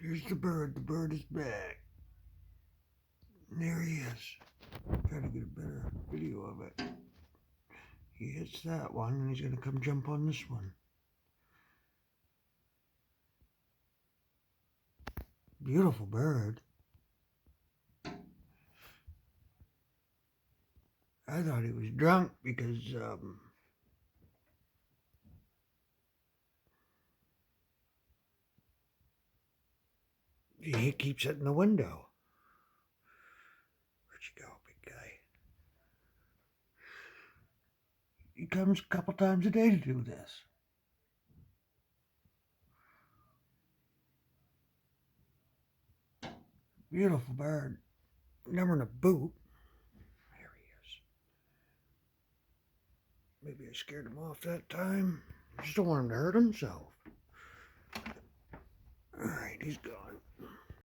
Here's the bird. The bird is back. There he is. Try to get a better video of it. He hits that one, and he's going to come jump on this one. Beautiful bird. I thought he was drunk because he keeps it in the window. Where'd you go, big guy? He comes a couple times a day to do this. Beautiful bird. Never in a boot. There he is. Maybe I scared him off that time. Just don't want him to hurt himself. Alright, he's gone.